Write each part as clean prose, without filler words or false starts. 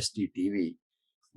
SDTV।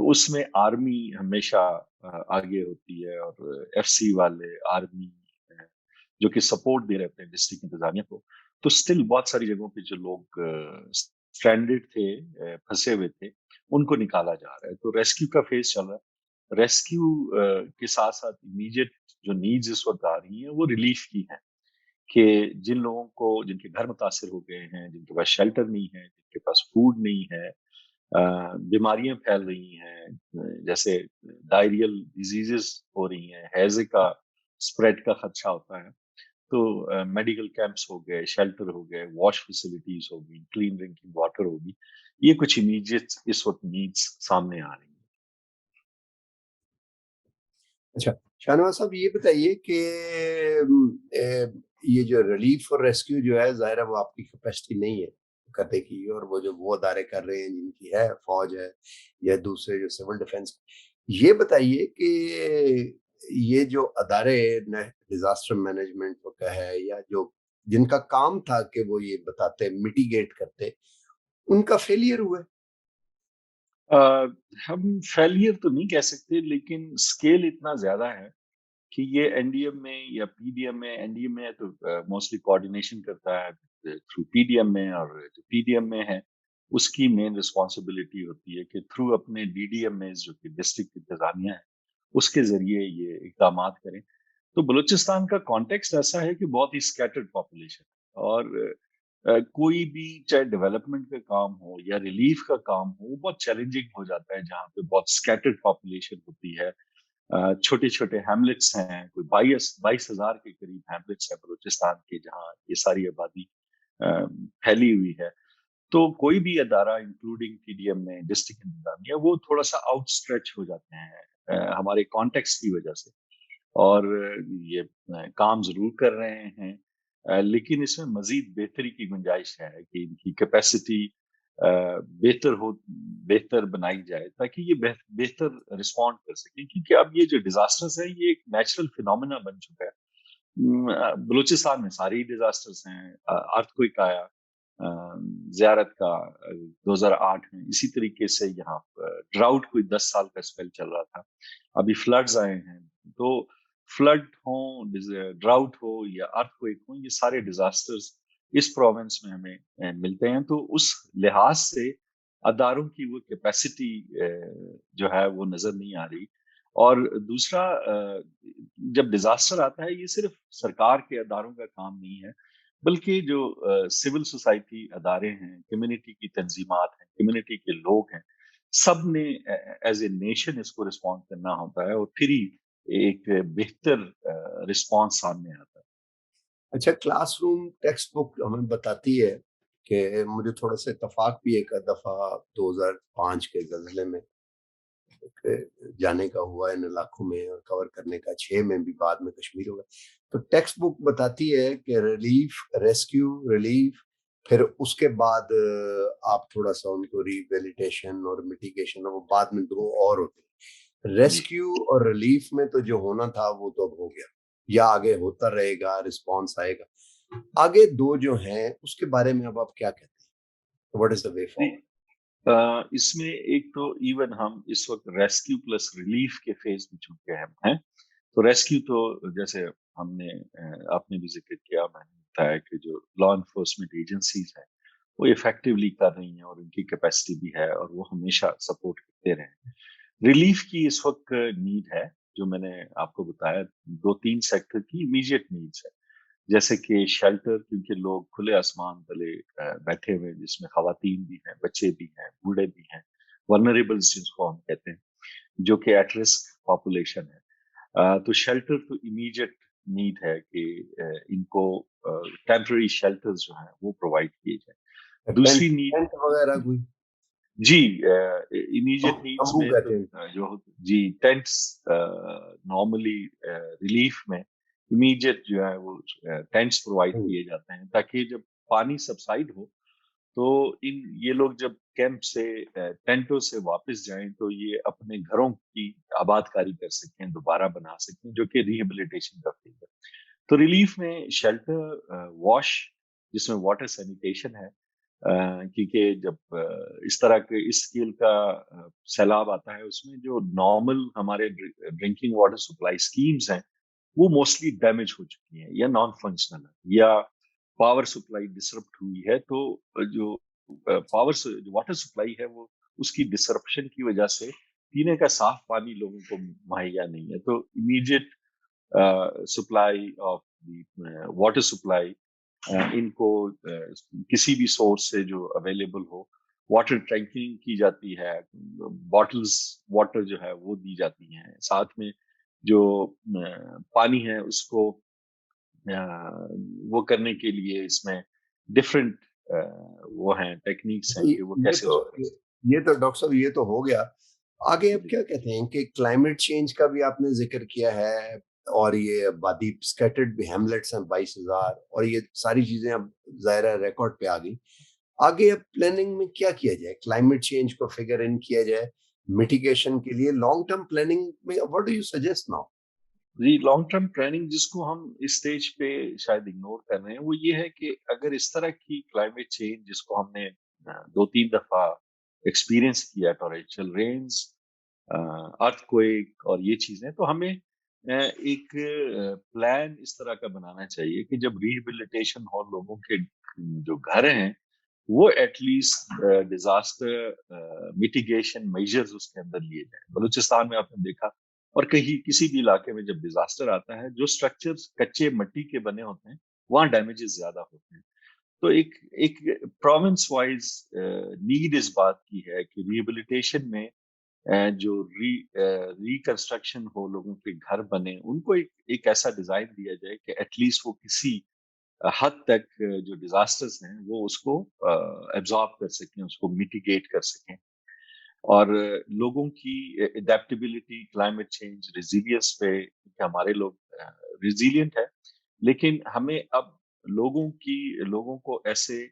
تو اس میں آرمی ہمیشہ آگے ہوتی ہے، اور ایف سی والے آرمی جو کہ سپورٹ دے رہتے ہیں ڈسٹرکٹ انتظامیہ کو. تو اسٹل بہت ساری جگہوں پہ جو لوگ اسٹرینڈڈ تھے، پھنسے ہوئے تھے، ان کو نکالا جا رہا ہے. تو ریسکیو کا فیز چل رہا ہے. ریسکیو کے ساتھ ساتھ امیڈیٹ جو نیڈز اس وقت آ رہی ہیں وہ ریلیف کی ہیں، کہ جن لوگوں کو، جن کے گھر متاثر ہو گئے ہیں، جن کے پاس شیلٹر نہیں ہے، جن کے پاس فوڈ نہیں ہے، بیماریاں پھیل رہی ہیں، جیسے ڈائریل ڈیزیزز ہو رہی ہیں، ہیضے کا اسپریڈ کا خدشہ ہوتا ہے. تو میڈیکل کیمپس ہو گئے، شیلٹر ہو گئے، واش فیسلٹیز ہوگی، کلین ڈرنکنگ واٹر ہوگی. یہ کچھ امیڈیٹ اس وقت نیڈس سامنے آ رہی ہیں. اچھا شاہنواز صاحب، یہ بتائیے کہ یہ جو ریلیف اور ریسکیو جو ہے، ظاہر ہے وہ آپ کی کیپیسٹی نہیں ہے کرنے کی، اور وہ ادارے کر رہے ہیں جن کی ہے، فوج ہے یا دوسرے جو سول ڈیفenس. یہ بتائیے کہ یہ جو ادارے ڈیزاسٹر مینجمنٹ کا ہے، یا جو جن کا کام تھا کہ وہ یہ بتاتے میٹیگیٹ کرتے، ان کا فیلئر ہوا ہے؟ ہم فیلئر تو نہیں کہہ سکتے، لیکن اسکیل اتنا زیادہ ہے کہ یہ این ڈی ایم میں یا پی ڈی ایم میں، این ڈی ایم میں تو موسٹلی کوآرڈینیشن کرتا ہے تھرو پی ڈی ایم میں، اور جو پی ڈی ایم میں ہے اس کی مین رسپانسبلٹی ہوتی ہے کہ تھرو اپنے ڈی ڈی ایم میں جو کہ ڈسٹرکٹ انتظامیہ ہے اس کے ذریعے یہ اقدامات کریں. تو بلوچستان کا کانٹیکسٹ ایسا ہے کہ بہت ہی اسکیٹرڈ پاپولیشن ہے، اور کوئی بھی چاہے ڈیولپمنٹ کا کام ہو یا ریلیف کا کام ہو، وہ بہت چیلنجنگ ہو جاتا ہے جہاں پہ بہت اسکیٹرڈ پاپولیشن ہوتی ہے. چھوٹے چھوٹے ہیملٹس ہیں، کوئی 22,000 کے قریب ہیملٹس ہیں بلوچستان کے، جہاں یہ ساری آبادی پھیلی ہوئی ہے. تو کوئی بھی ادارہ انکلوڈنگ ٹی ڈی ایم میں، ڈسٹرکٹ انتظامیہ، وہ تھوڑا سا آؤٹ اسٹریچ ہو جاتے ہیں ہمارے کانٹیکس کی وجہ سے، اور یہ کام ضرور کر رہے ہیں. لیکن اس میں مزید بہتری کی گنجائش ہے کہ ان کی کیپیسٹی بہتر بنائی جائے، تاکہ یہ بہتر رسپونڈ کر سکیں. کیونکہ اب یہ جو ڈیزاسٹرز ہیں یہ ایک نیچرل فینومینا بن چکا ہے. بلوچستان میں ساری ڈیزاسٹرز ہیں، ارتھ کوئک آیا زیارت کا 2008 میں، اسی طریقے سے یہاں ڈراؤٹ کوئی 10 سال کا اسپیل چل رہا تھا، ابھی فلڈز آئے ہیں. تو فلڈ ہوں، ڈراؤٹ ہو یا ارتھ کوئک ہوں، یہ سارے ڈیزاسٹرز اس پروونس میں ہمیں ملتے ہیں. تو اس لحاظ سے اداروں کی وہ کیپیسٹی جو ہے وہ نظر نہیں آ رہی. اور دوسرا، جب ڈیزاسٹر آتا ہے یہ صرف سرکار کے اداروں کا کام نہیں ہے، بلکہ جو سول سوسائٹی ادارے ہیں، کمیونٹی کی تنظیمات ہیں، کمیونٹی کے لوگ ہیں، سب نے ایز اے نیشن اس کو رسپونڈ کرنا ہوتا ہے، اور پھر ہی ایک بہتر رسپانس سامنے آتا ہے. اچھا، کلاس روم ٹیکسٹ بک ہمیں بتاتی ہے کہ مجھے تھوڑا سا اتفاق بھی ایک دفعہ 2005 کے زلزلے میں جانے کا ہوا ان علاقوں میں، اور کور کرنے کا 6 میں بھی بعد میں کشمیر ہوگا. تو ٹیکسٹ بک بتاتی ہے کہ ریلیف، ریسکیو، ریلیف، پھر اس کے بعد آپ تھوڑا سا ان کو ریہیبلیٹیشن اور میٹیگیشن، وہ بعد میں 2 اور ہوتے ہیں. جی. ریسکیو اور ریلیف میں تو جو ہونا تھا وہ تو اب ہو گیا، یا آگے ہوتا رہے گا، رسپانس آئے گا. آگے 2 جو ہیں اس کے بارے میں اب آپ کیا کہتے ہیں؟ What is the way forward? اس میں ایک تو ایون ہم اس وقت ریسکیو پلس ریلیف کے فیز میں چونکہ ہم ہیں. تو ریسکیو تو جیسے ہم نے، آپ نے بھی ذکر کیا، میں نے بتایا کہ جو لا انفورسمنٹ ایجنسیز ہیں وہ افیکٹولی کر رہی ہیں، اور ان کی کیپیسٹی بھی ہے، اور وہ ہمیشہ سپورٹ کرتے رہے. ریلیف کی اس وقت نیڈ ہے، جو میں نے آپ کو بتایا 2-3 سیکٹر کی امیڈیٹ نیڈس ہے. جیسے کہ شیلٹر، کیونکہ لوگ کھلے آسمان تلے بیٹھے ہوئے، جس میں خواتین بھی ہیں، بچے بھی ہیں، بوڑھے بھی ہیں، ورنریبلز جس کو ہم کہتے ہیں، جو کہ ایٹ رسک پاپولیشن ہے. تو شیلٹر تو امیڈیٹ نیڈ ہے کہ ان کو ٹیمپرری شیلٹرز جو ہیں وہ پرووائڈ کیے جائیں. دوسری نیڈ، ٹینٹ وغیرہ کوئی جی، امیڈیٹ نیڈس تمبو میں تو کہتے ہیں؟ جو جی ٹینٹس نارملی ریلیف میں امیڈیٹ جو ہے وہ ٹینٹس پرووائڈ کیے جاتے ہیں، تاکہ جب پانی سبسائڈ ہو تو یہ لوگ جب کیمپ سے، ٹینٹوں سے واپس جائیں تو یہ اپنے گھروں کی آباد کاری کر سکیں، دوبارہ بنا سکیں، جو کہ ریہیبلیٹیشن کا فیز ہے. تو ریلیف میں شیلٹر، واش جس میں واٹر سینیٹیشن ہے، کیونکہ جب اس طرح کے اس اسکیل کا سیلاب آتا ہے اس میں جو نارمل ہمارے ڈرنکنگ واٹر سپلائی اسکیمز ہیں وہ موسٹلی ڈیمیج ہو چکی ہیں یا نان فنکشنل ہے یا پاور سپلائی ڈسرپٹ ہوئی ہے. تو جو پاور جو واٹر سپلائی ہے وہ اس کی ڈسرپشن کی وجہ سے پینے کا صاف پانی لوگوں کو مہیا نہیں ہے. تو immediate supply of water supply in کو کسی بھی سورس سے جو اویلیبل ہو واٹر ٹینکنگ کی جاتی ہے, باٹلز واٹر جو ہے وہ دی جاتی ہیں, ساتھ میں جو پانی ہے اس کو وہ کرنے کے لیے اس میں ڈفرینٹ وہ ہیں ٹیکنیکس ہیں کہ وہ کیسے اس کو. یہ تو ڈاکٹر صاحب یہ تو ہو گیا. آگے اب کیا کہتے ہیں کہ کلائمیٹ چینج کا بھی آپ نے ذکر کیا ہے, اور یہ آبادی اسکیٹرڈ بھی ہیملیٹس ہیں 22,000, اور یہ ساری چیزیں اب ظاہر ریکارڈ پہ آ گئی. آگے اب پلاننگ میں کیا کیا جائے؟ کلائمیٹ چینج کو فگر ان کیا جائے میٹیگیشن کے لیے لانگ ٹرم پلاننگ میں. What do you suggest now? جی, لانگ ٹرم پلاننگ جس کو ہم اس اسٹیج پہ شاید اگنور کر رہے ہیں وہ یہ ہے کہ اگر اس طرح کی کلائمیٹ چینج جس کو ہم نے 2-3 دفعہ ایکسپیرئنس کیا, ٹوریچل رینز, ارتھ کوئک اور یہ چیزیں, تو ہمیں ایک پلان اس طرح کا بنانا چاہیے کہ جب ریہیبلیٹیشن ہو لوگوں کے جو گھر ہیں وہ at least disaster mitigation measures اس کے اندر لیے جائیں. بلوچستان میں آپ نے دیکھا اور کہیں کسی بھی علاقے میں جب ڈیزاسٹر آتا ہے جو سٹرکچر کچے مٹی کے بنے ہوتے ہیں وہاں ڈیمیجز زیادہ ہوتے ہیں. تو ایک پروونس وائز نیڈ اس بات کی ہے کہ ریہیبلیٹیشن میں جو ریکنسٹرکشن ہو, لوگوں کے گھر بنے, ان کو ایک ایسا ڈیزائن دیا جائے کہ ایٹ لیسٹ وہ کسی حد تک جو ڈیزاسٹرز ہیں وہ اس کو ایبزارب کر سکیں, اس کو میٹیگیٹ کر سکیں. اور لوگوں کی اڈیپٹیبلٹی کلائمیٹ چینج ریزیلینس پہ, کیونکہ ہمارے لوگ ریزیلینٹ ہے, لیکن ہمیں اب لوگوں کو ایسے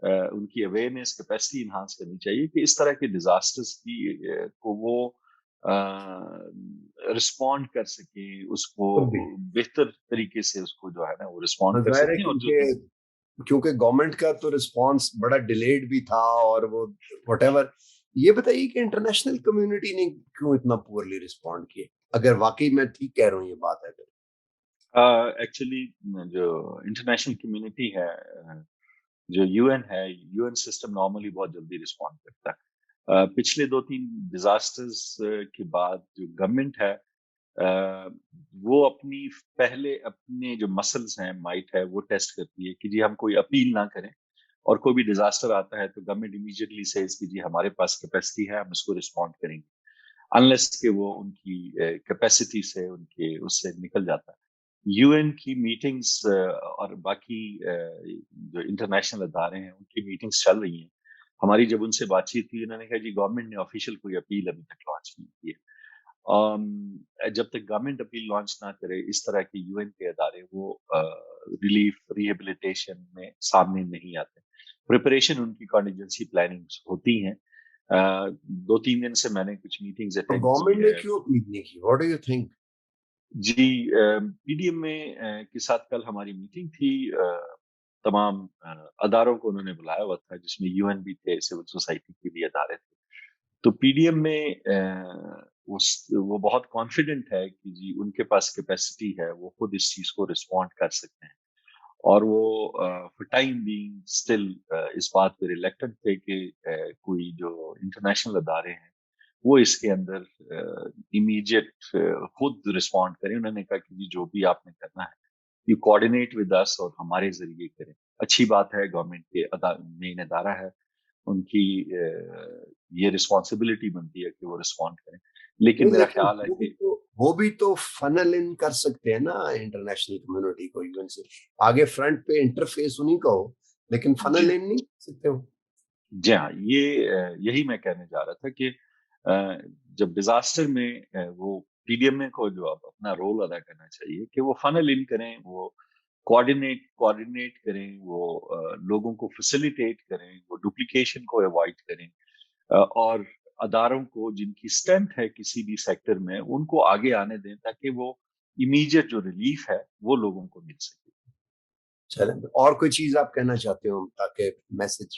ان کی اویئرنیس کیپیسٹی انہانس کرنی چاہیے کہ اس طرح کے ڈیزاسٹرز کی کو وہ رسپونڈ کر سکیں, اس کو بہتر طریقے سے اس کو جو ہے نا وہ رسپونڈ کر سکیں. اور کیونکہ گورنمنٹ کا تو رسپانس بڑا ڈیلیڈ بھی تھا, اور وہ وٹ ایور. یہ بتائیے کہ انٹرنیشنل کمیونٹی نے کیوں اتنا پورلی رسپونڈ کیا, اگر واقعی میں ٹھیک کہہ رہا ہوں یہ بات ہے؟ ایکچولی جو انٹرنیشنل کمیونٹی ہے, جو یو این ہے, یو این سسٹم نارملی بہت جلدی رسپونڈ کرتا ہے. پچھلے 2-3 ڈیزاسٹرز کے بعد جو گورنمنٹ ہے وہ اپنے جو مسلز ہیں, مائٹ ہے, وہ ٹیسٹ کرتی ہے کہ جی ہم کوئی اپیل نہ کریں, اور کوئی بھی ڈیزاسٹر آتا ہے تو گورنمنٹ امیڈیٹلی سیز کہ جی ہمارے پاس کیپیسٹی ہے, ہم اس کو رسپونڈ کریں گے, انلیس کہ وہ ان کی کیپیسٹی سے ان کے اس سے نکل جاتا ہے. یو این کی میٹنگز اور باقی جو انٹرنیشنل ادارے ہیں ان کی میٹنگز چل رہی ہیں. ہماری جب ان سے بات چیت کی, انہوں نے کہا جی گورنمنٹ نے آفیشیل کوئی اپیل ابھی تک لانچ نہیں کی ہے. جب تک گورنمنٹ اپیل لانچ نہ کرے اس طرح کے یو این کے ادارے وہ ریلیف ریہیبلیٹیشن میں سامنے نہیں آتے. پریپریشن ان کی کانٹینجنسی پلاننگ ہوتی ہیں. 2-3 دن سے میں نے کچھ میٹنگز اٹینڈ کی. گورنمنٹ نے کیوں اپیل نہیں کی؟ What do you think? جی, پی ڈی ایم میں کے ساتھ کل ہماری میٹنگ تھی, تمام اداروں کو انہوں نے بلایا ہوا تھا جس میں یو این بھی تھے, سول سوسائٹی کے بھی ادارے تھے. تو پی ڈی ایم میں وہ بہت کانفیڈنٹ ہے کہ جی ان کے پاس کیپیسٹی ہے, وہ خود اس چیز کو رسپونڈ کر سکتے ہیں, اور وہ فار ٹائم بینگ اسٹل اس بات پہ ریلیکٹنٹ تھے کہ کوئی جو انٹرنیشنل ادارے ہیں وہ اس کے اندر امیڈیٹ خود رسپونڈ کریں. انہوں نے کہا کہ جی جو بھی آپ نے کرنا ہے یو کوآرڈینیٹ ود اس اور ہمارے ذریعے کریں. اچھی بات ہے, گورنمنٹ کے مین ادارہ ہے, ان کی یہ رسپانسبلٹی بنتی ہے کہ وہ رسپونڈ کریں. لیکن میرا خیال ہے کہ وہ بھی تو فنل ان کر سکتے ہیں نا انٹرنیشنل کمیونٹی کو, یو این سے آگے فرنٹ پہ انٹرفیس انہیں کا ہو, لیکن فنل ان نہیں کر سکتے ہو. جی ہاں, یہی میں کہنے جا رہا تھا کہ جب ڈیزاسٹر میں وہ پی ڈی ایم کو جو اپنا رول ادا کرنا چاہیے کہ وہ فنل ان کریں, وہ کوآرڈینیٹ کریں, وہ لوگوں کو فیسیلیٹیٹ کریں, وہ ڈپلیکیشن کو ایوائڈ کریں, اور اداروں کو جن کی اسٹرینتھ ہے کسی بھی سیکٹر میں ان کو آگے آنے دیں تاکہ وہ امیڈیٹ جو ریلیف ہے وہ لوگوں کو مل سکے. چلیں, اور کوئی چیز آپ کہنا چاہتے ہو تاکہ میسج